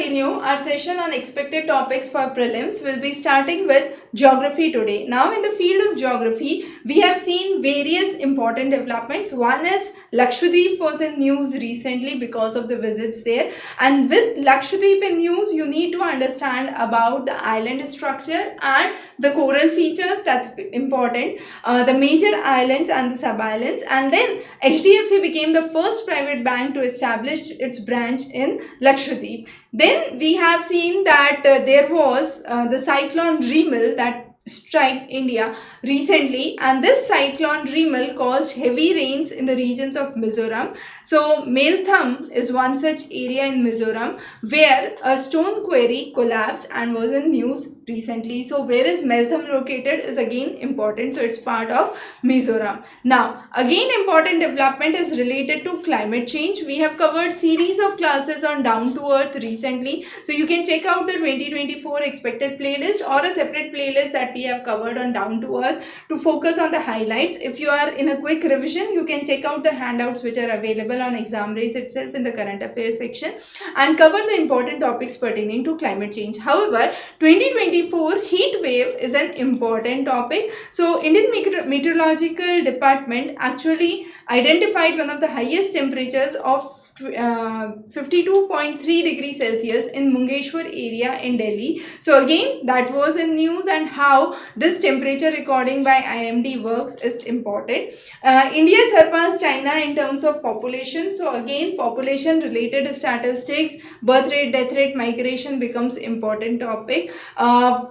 continue our session on expected topics for prelims. We'll be starting with geography today. Now, in the field of geography, we have seen various important developments. One is Lakshadweep was in news recently because of the visits there. And with Lakshadweep in news, you need to understand about the island structure and the coral features. That's important. The major islands and the sub-islands. And then HDFC became the first private bank to establish its branch in Lakshadweep. Then we have seen that there was the cyclone Remil that struck India recently, and this cyclone Remil caused heavy rains in the regions of Mizoram. So Meltham is one such area in Mizoram where a stone quarry collapsed and was in news recently. So where is Meltham located is again important. So it's part of Mizoram. Now again important development is related to climate change. We have covered series of classes on down to earth recently. So you can check out the 2024 expected playlist or a separate playlist that we have covered on down to earth to focus on the highlights. If you are in a quick revision, you can check out the handouts which are available on Examrace itself in the current affairs section and cover the important topics pertaining to climate change. However, 2024 heat wave is an important topic. So Indian Meteorological Department actually identified one of the highest temperatures of 52.3 degrees Celsius in Mungeshwar area in Delhi. So again, that was in news, and how this temperature recording by IMD works is important. India surpassed China in terms of population. So again, population related statistics, birth rate, death rate, migration becomes important topic.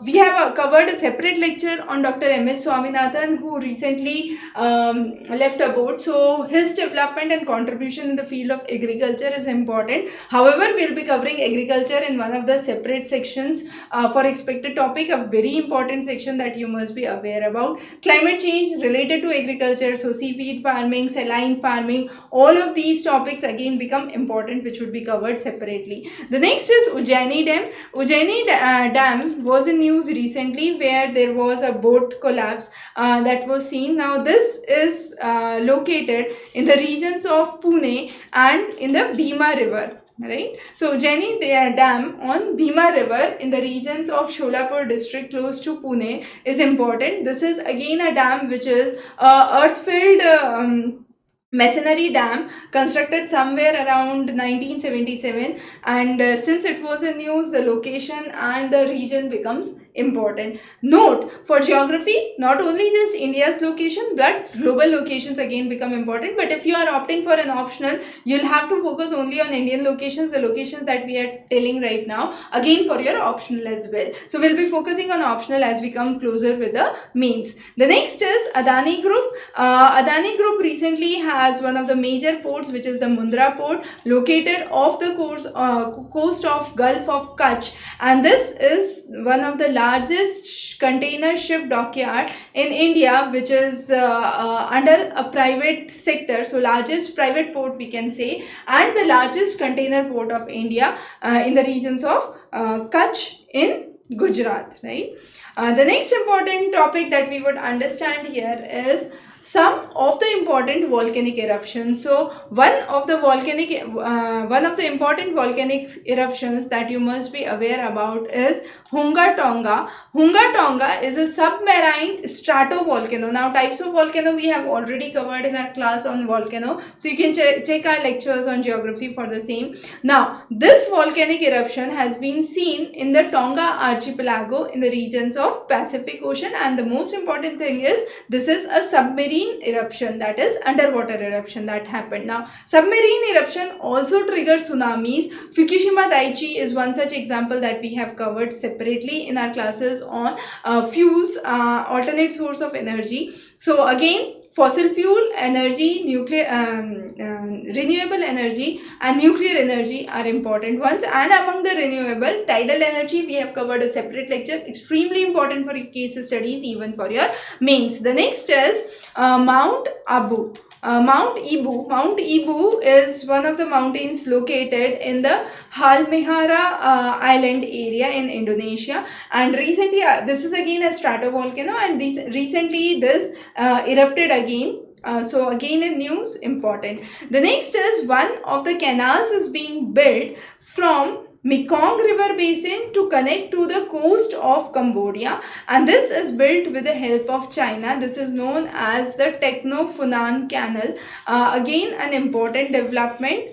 We have covered a separate lecture on Dr. M.S. Swaminathan, who recently left aboard. So his development and contribution in the field of agriculture is important. However, we'll be covering agriculture in one of the separate sections for expected topic, a very important section that you must be aware about. Climate change related to agriculture, so seaweed farming, saline farming, all of these topics again become important, which would be covered separately. The next is Ujjaini Dam. Ujjaini Dam was in news recently where there was a boat collapse that was seen. Now this is located in the regions of Pune and in the Bhima River. Right, so Ujjaini Dam on Bhima River in the regions of Sholapur district close to Pune is important. This is again a dam which is earth-filled masonry dam constructed somewhere around 1977, and since it was in news, the location and the region becomes important. Note, for geography, not only just India's location but global locations again become important. But if you are opting for an optional, you'll have to focus only on Indian locations, the locations that we are telling right now, again for your optional as well. So we'll be focusing on optional as we come closer with the mains. The next is Adani Group. Adani Group recently has one of the major ports, which is the Mundra port, located off the coast of Gulf of Kutch, and this is one of the largest container ship dockyard in India, which is under a private sector, so largest private port we can say, and the largest container port of India in the regions of Kutch in Gujarat, right? The next important topic that we would understand here is some of the important volcanic eruptions. So one of the important volcanic eruptions that you must be aware about is Hunga Tonga. Hunga Tonga is a submarine stratovolcano. Now types of volcano we have already covered in our class on volcano, so you can check our lectures on geography for the same. Now this volcanic eruption has been seen in the Tonga archipelago in the regions of Pacific Ocean, and the most important thing is this is a submarine eruption, that is underwater eruption that happened. Now submarine eruption also triggers tsunamis. Fukushima Daiichi is one such example that we have covered separately in our classes on fuels, alternate source of energy. So again, fossil fuel energy, renewable energy and nuclear energy are important ones. And among the renewable, tidal energy we have covered a separate lecture, extremely important for your case studies, even for your mains. The next is Mount Abu. Mount Ibu. Mount Ibu is one of the mountains located in the Halmahera island area in Indonesia, and recently this is again a stratovolcano, and recently this erupted again. So again in news, important. The next is one of the canals is being built from Mekong River Basin to connect to the coast of Cambodia, and this is built with the help of China. This is known as the Techno Funan Canal. Again, an important development.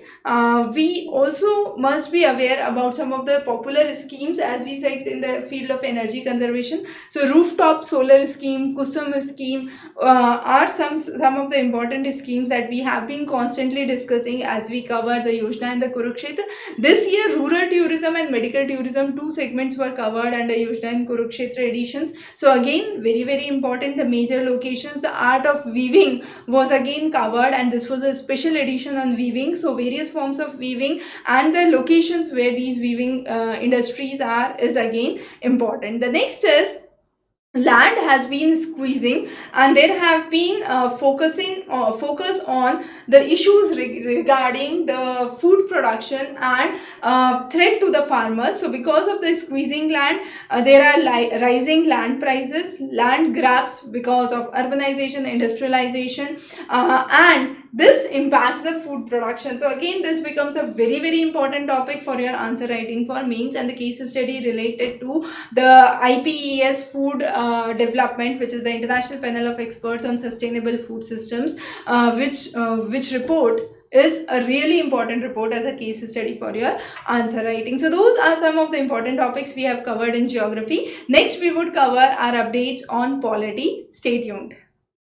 We also must be aware about some of the popular schemes, as we said, in the field of energy conservation. So rooftop solar scheme, Kusum scheme are some of the important schemes that we have been constantly discussing as we cover the Yojana and the Kurukshetra. This year, rural tourism and medical tourism, two segments were covered under Yojana and Kurukshetra editions. So again, very important, the major locations. The art of weaving was again covered, and this was a special edition on weaving. So various forms of weaving and the locations where these weaving industries are is again important. The next is land has been squeezing, and there have been focus on the issues regarding the food production and threat to the farmers. So because of the squeezing land, there are rising land prices, land grabs because of urbanization, industrialization, and this impacts the food production. So again, this becomes a very important topic for your answer writing for mains, and the case study related to the IPES food development, which is the International Panel of Experts on Sustainable Food Systems, which report is a really important report as a case study for your answer writing. So those are some of the important topics we have covered in geography. Next, we would cover our updates on polity. Stay tuned.